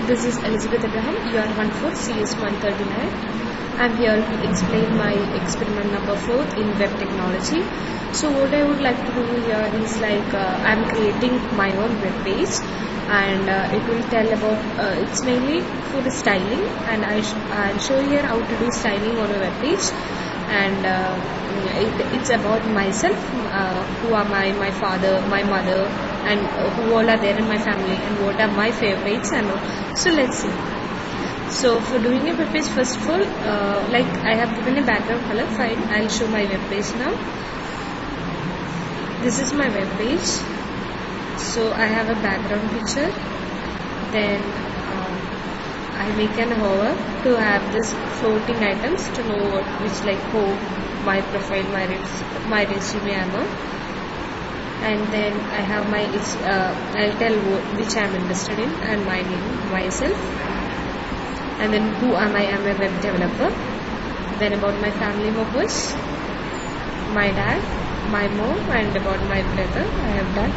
This is Elizabeth Abraham, ER14 CS 139. I'm here to explain my experiment number 4 in web technology. So what I would like to do here is I'm creating my own web page, and it will tell about it's mainly for the styling, and I'll show here how to do styling on a web page. And it's about myself, who are my father, my mother, and who all are there in my family, and what are my favorites and all. So let's see. So for doing a web page, first of all, I have given a background color. Fine, I'll show my web page now. This is my web page. So I have a background picture, then I make an hover to have this floating items to know which, like home, my profile, my resume and all. And then I have my I'll tell which I am interested in, and my name, myself, and then who am I? I'm a web developer. Then about my family members, my dad, my mom, and about my brother I have done,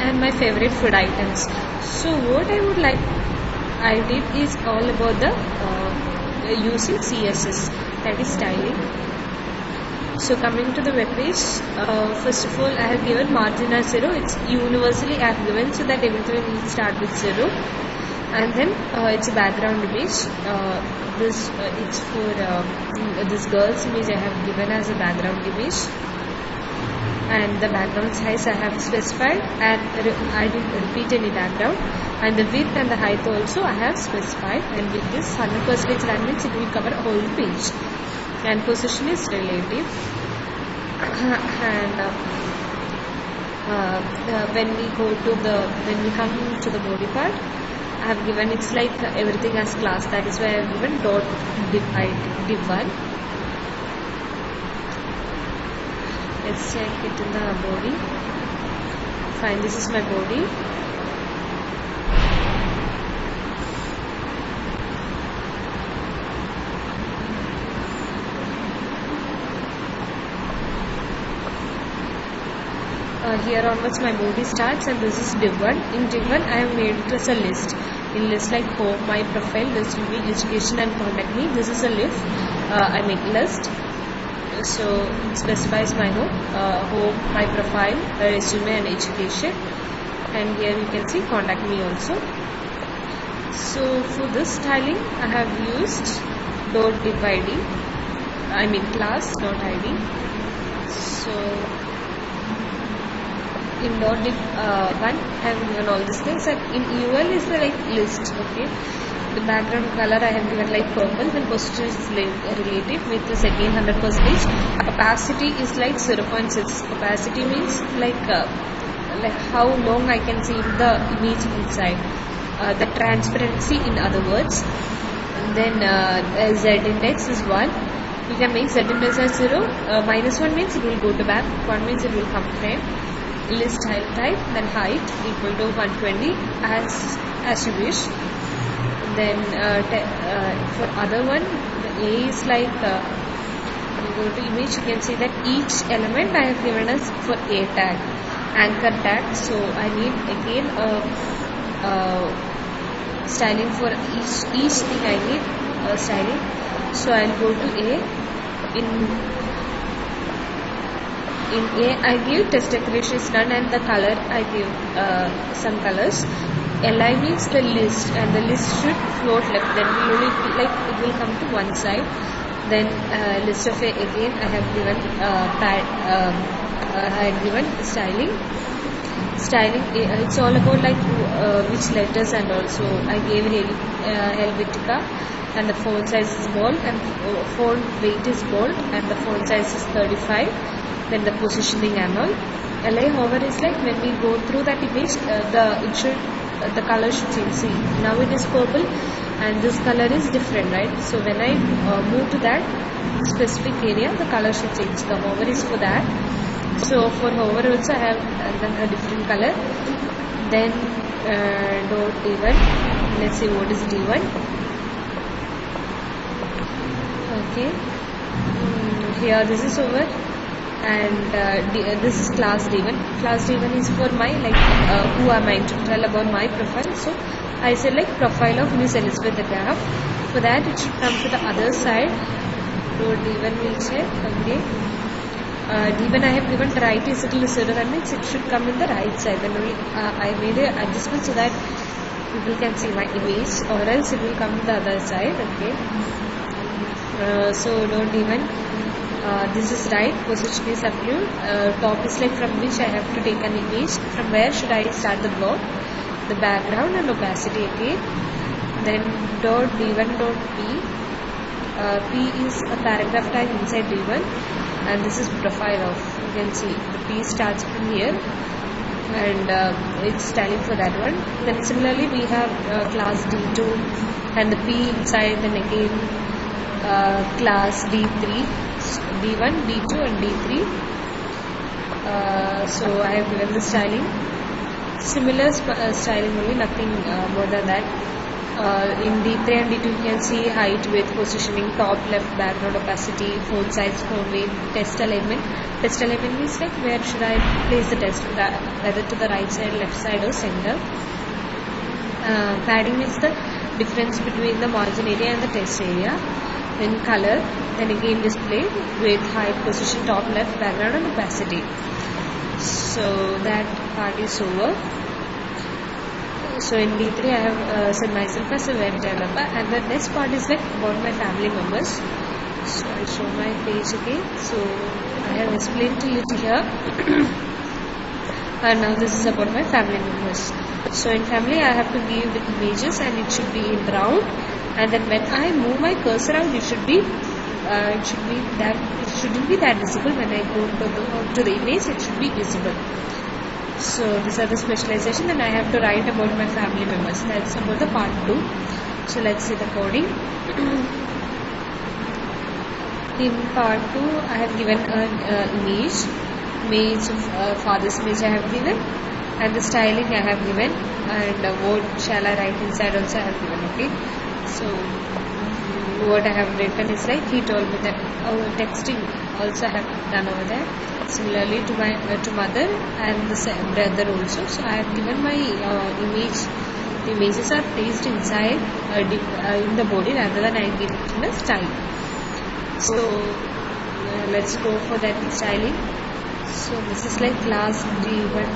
and my favorite food items. So what I did is all about the using CSS, that is styling. So coming to the web page, first of all I have given margin as 0. It's universally I have given so that everything will start with 0. And then it's a background image. It's for this girl's image I have given as a background image, and the background size I have specified, and I didn't repeat any background, and the width and the height also I have specified. And with this 100% that means it will cover whole page, and position is relative. And when we come to the body part, I have given it's like everything as class. That is why I have given dot div1. Let's check it in the body. Fine, this is my body. Here onwards my body starts, and this is div1. In div1 I have made it as a list. In list like home, my profile, resume, education, and contact me. This is a list. I make list. So it specifies my home, my profile, resume, and education. And here you can see contact me also. So for this styling I have used .div id, I mean class .id. So in .div1 I have given all these things, and in UL is the list. Okay, the background color I have given like purple, then position is relative with this again 100%. Opacity is like 0.6. Opacity means like how long I can see the image inside, the transparency in other words. And then Z index is 1. You can make Z index as 0. -1 means it will go to back, 1 means it will come frame. List type, then height equal to 120 as you wish. Then for other one, the A is like you go to image, you can see that each element I have given us for A tag, anchor tag. So I need again styling for each thing. I need styling. So I'll go to A. In A I give text decoration is done, and the color I give some colors. Li means the list, and the list should float left, then it will come to one side. Then list of A again I have given I have given styling. It's all about which letters, and also I gave Helvetica, and the font size is bold, and font weight is bold, and the font size is 35. Then the positioning and all. LI hover is like when we go through that image, the color should change. See, now it is purple, and this color is different, right? So when I move to that specific area, the color should change. The hover is for that. So for hover also I have done a different color. Then .d1. Let's see what is d1. Okay. Here this is over. and this is class D1. Class D1 is for my who am I to tell about my profile. So I select profile of Miss Elizabeth the graph. For that it should come to the other side. So D1 will check. Okay. D1 I have given right is equal to 0, that means it should come in the right side. Then only I made an adjustment so that people can see my image, or else it will come to the other side. Okay. So dot D1, this is right, position is absolute, top is like from which I have to take an image, from where should I start the block, the background and opacity. Okay. Then dot D1 dot P, P is a paragraph tag inside D1, and this is profile of, you can see the P starts from here, and it's styling for that one. Then similarly we have class D2 and the P inside, then again class D3, D1, D2 and D3. So I have given the styling, similar styling only, nothing more than that. In D3 and D2 you can see height, width, positioning, top, left, background, opacity, font size, font weight, test alignment. Test alignment means like where should I place the test, whether to the right side, left side or center. Padding is the difference between the margin area and the test area. Then color, then again display, width, height, position, top, left, background and opacity. So that part is over. So in D3 I have set myself as a web developer, and the next part is like about my family members. So I'll show my page again. So I have explained to you here and now this is about my family members. So in family I have to give the images and it should be in brown, and then when I move my cursor out it shouldn't be that visible. When I go to the image it should be visible. So these are the specialization, and I have to write about my family members. That's about the part 2. So let's see the coding. In part 2 I have given an image of father's image I have given, and the styling I have given, and what shall I write inside also I have given. Okay. So what I have written is like he told me that texting also I have done over there. Similarly to my mother and the brother also. So I have given my image. The images are placed inside in the body rather than I give it in a style. So let's go for that styling. So this is like class D1.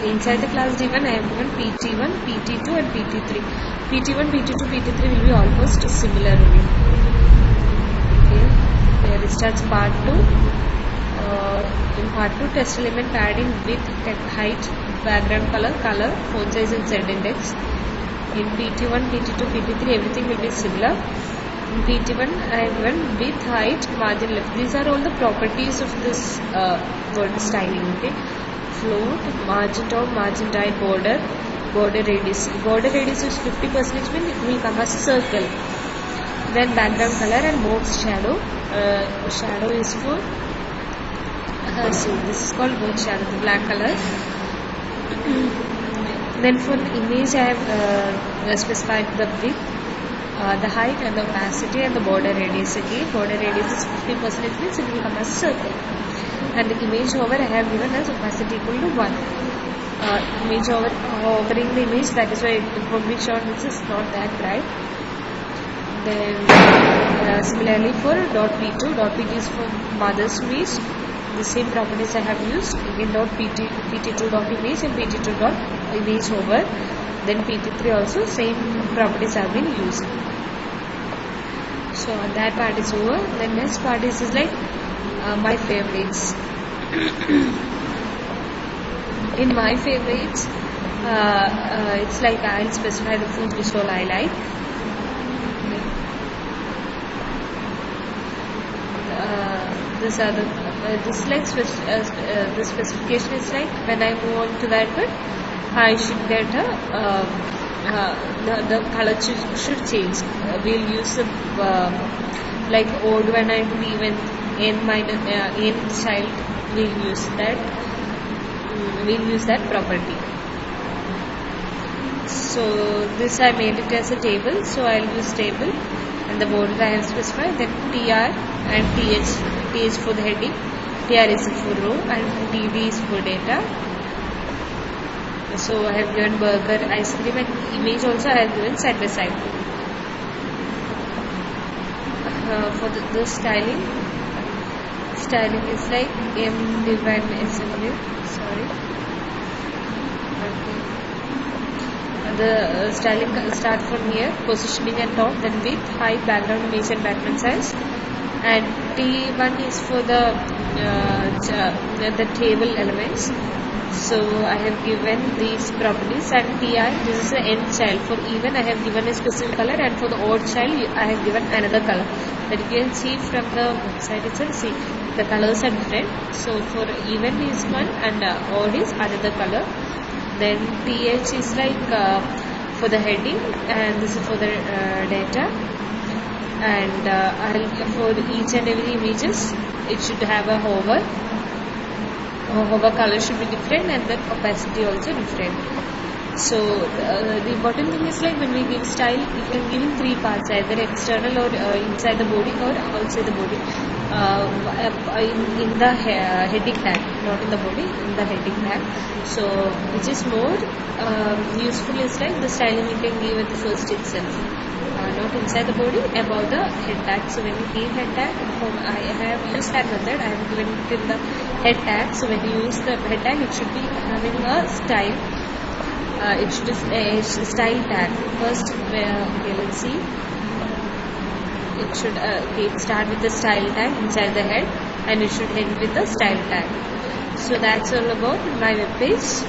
Inside the class D1 I have given PT1, PT2 and PT3. PT1, PT2, PT3 will be almost similar only. Okay. Here it starts part 2. In part 2, test element padding, width, height, background color, font size and Z index. In PT1, PT2, PT3 everything will be similar. In PT1 I have given width, height, margin left. These are all the properties of this word styling. Okay. Float, margin top, margin right, border radius. Border radius is 50%, means it will come as a circle. Then background color and box shadow. Shadow is for so this is called box shadow, the black color. Then for the image I have specified the width, the height and the opacity and the border radius. Okay, border radius is 50%, means it will come as a circle. And the image hover I have given as opacity equal to 1. Image hovering the image, that is why it won't be shown. This is not that bright. Then similarly for dot P2, dot PT is for mother's image. The same properties I have used. Again dot PT2 dot image and PT2 dot image hover. Then PT3 also same properties have been used. So that part is over. The next part is like my favorites. In my favorites, it's like I'll specify the food which all I like. These are the the specification is like when I move on to that one, I should get the color should change. We'll use the like odd one and even n child. We'll use that property. So this I made it as a table, so I'll use table, and the border I have specified, then TR and TH for the heading, TR is for row and DD is for data. So I have given burger, ice cream and image also I have given side by side. For the styling is like M divided by SW. Sorry. Okay. The styling start from here, positioning and top, then width, height, background image and background size. And T1 is for the table elements. So I have given these properties, and TI, this is the end child. For even I have given a specific color, and for the odd child I have given another color. But you can see from the website itself, see the colors are different. So for even is one and odd is another color. Then TH is like for the heading, and this is for the data. And for each and every images, it should have a hover. Hover color should be different, and the opacity also different. So the important thing is like when we give style, we can give in three parts, either external or inside the body or outside the body. In the heading tag, not in the body, in the heading tag. So which is more useful is like the styling we can give at the first itself. Not inside the body, above the head tag. So when you give head tag, I have used that method. I have given it in the head tag. So when you use the head tag, it should be having a style. It should be a style tag. First, okay, let's see. It should start with the style tag inside the head, and it should end with the style tag. So that's all about my web page.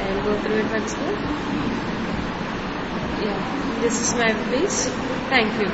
I'll go through it once more. Yeah, this is my web page. Thank you.